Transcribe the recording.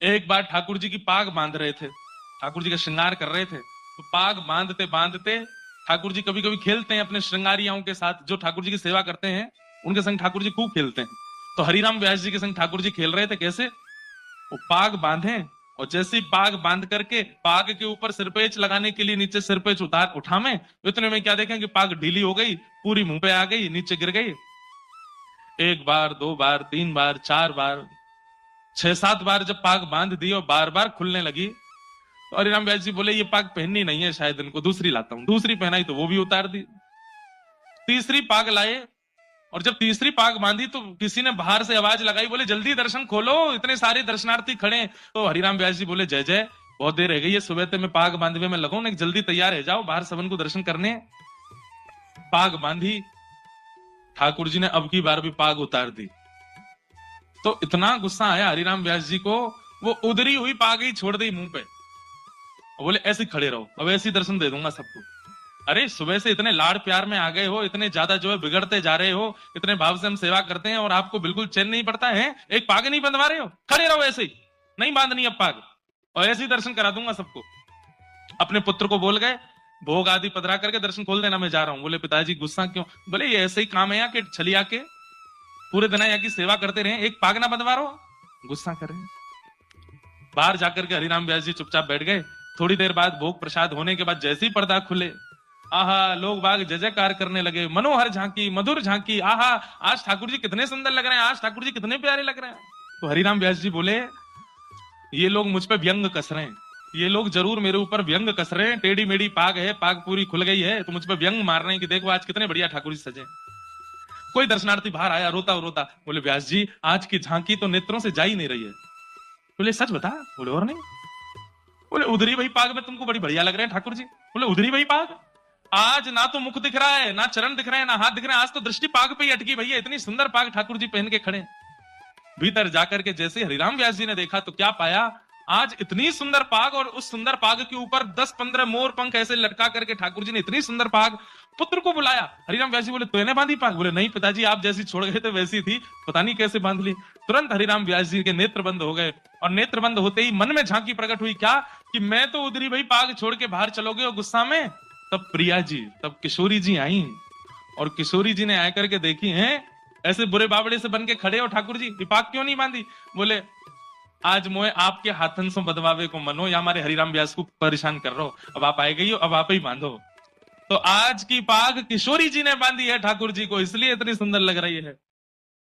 एक बार ठाकुर जी की पाग बांध रहे थे, ठाकुर जी का श्रृंगार कर रहे थे, तो पाग बांधते बांधते ठाकुर जी कभी कभी खेलते हैं अपने श्रृंगारियाओं के साथ, जो ठाकुर जी की सेवा करते हैं उनके संग ठाकुर जी खूब खेलते हैं। तो हरिराम व्यास जी के संग ठाकुर जी खेल रहे थे। कैसे? वो पाग बांधे और जैसे ही पाग बांध करके पाग के ऊपर सिरपेच लगाने के लिए नीचे सिरपेच उठावे, इतने में क्या देखें कि पाग ढीली हो गई, पूरी मुंह पे आ गई, नीचे गिर गई। एक बार, दो बार, तीन बार, चार बार, छह सात बार जब पाग बांध दी और बार बार खुलने लगी, तो हरिराम व्यास जी बोले ये पाग पहननी नहीं है, शायद इनको दूसरी लाता हूं। दूसरी पहनाई तो वो भी उतार दी। तीसरी पाग लाए और जब तीसरी पाग बांधी तो किसी ने बाहर से आवाज लगाई, बोले जल्दी दर्शन खोलो, इतने सारे दर्शनार्थी खड़े। तो हरिराम व्यास जी बोले जय जय, बहुत देर रह गई है, सुबह से मैं पाग बांधवे में लगो ना, जल्दी तैयार है, जाओ बाहर सबन को दर्शन करने। पाग बांधी, ठाकुर जी ने अब की बार भी पाग उतार दी। तो इतना गुस्सा आया हरिराम व्यास जी को, वो उधरी हुई पाग ही छोड़ दी मुंह पे, बोले ऐसे खड़े रहो, अब ऐसे दर्शन दे दूंगा सबको। अरे सुबह से इतने लाड़ प्यार में आ गए हो, इतने ज्यादा जो है बिगड़ते जा रहे हो, इतने भाव से हम सेवा करते हैं और आपको बिल्कुल चैन नहीं पड़ता है, एक पाग नहीं बंधवा रहे हो, खड़े रहो ऐसे ही, नहीं बांधनी अब पाग, और ऐसे ही दर्शन करा दूंगा सबको। अपने पुत्र को बोल गए, भोग आदि पधरा करके दर्शन खोल देना, मैं जा रहा हूं। बोले पिताजी गुस्सा क्यों? बोले ये ऐसे ही काम है यहाँ के, छलिया के पूरे दिन यहाँ की सेवा करते रहे, एक पाग ना बंधवा रहो, गुस्सा करें। बाहर जाकर के हरिराम व्यास जी चुपचाप बैठ गए। थोड़ी देर बाद भोग प्रसाद होने के बाद जैसे ही पर्दा खुले, आहा, लोग बाग जय जयकार करने लगे, मनोहर झांकी, मधुर झांकी, आहा, आज ठाकुर जी कितने सुंदर लग रहे हैं, आज ठाकुर जी कितने प्यारे लग रहे हैं। तो हरिराम व्यास जी बोले ये लोग मुझ पे व्यंग कस रहे हैं, ये लोग जरूर मेरे ऊपर व्यंग कस रहे हैं, टेढ़ी मेढ़ी पाग है, पाग पूरी खुल गई है, तो मुझ पे व्यंग मार रहे हैं कि देखो आज कितने बढ़िया ठाकुर जी सजे। कोई दर्शनार्थी बाहर आया रोता रोता, बोले व्यास जी आज की झांकी तो नेत्रों से जा ही नहीं रही है। बोले सच बता? बोले और नहीं। बोले उधरी वही पाग में तुमको बड़ी बढ़िया लग रहे हैं ठाकुर जी। बोले उधरी वही पाग, आज ना तो मुख दिख रहा है, ना चरण दिख रहे हैं, ना हाथ दिख रहे हैं, आज तो दृष्टि पाग पे ही अटकी भैया, इतनी सुंदर पाग ठाकुर जी पहन के खड़े। भीतर जाकर के जैसे हरिराम व्यास जी ने देखा तो क्या पाया, आज इतनी सुंदर पाग और उस सुंदर पाग के ऊपर 10-15 मोर पंख ऐसे लटका करके ठाकुर जी ने इतनी सुंदर पाग। पुत्र को बुलाया, हरिराम व्यास जी बोले तूने बांधी पाग? बोले नहीं पिताजी, आप जैसी छोड़ गए थे वैसी थी, पता नहीं कैसे बांध ली। तुरंत हरिराम व्यास जी के नेत्र बंद हो गए और नेत्र बंद होते ही मन में झांकी प्रकट हुई, क्या कि मैं तो उधरी भाई पाग छोड़ के बाहर चलोगे और गुस्सा में। तब प्रिया जी, तब किशोरी जी आई और किशोरी जी ने आकर के देखी हैं ऐसे बुरे बाबड़े से बन के खड़े हो ठाकुर जी, पाग क्यों नहीं बांधी? बोले आज मोए आपके हाथन से बदवावे को मनो, या हमारे हरिराम व्यास को परेशान कर रहे हो, अब आप आए गई हो, अब आप ही बांधो। तो आज की पाग किशोरी जी ने बांधी है ठाकुर जी को, इसलिए इतनी सुंदर लग रही है।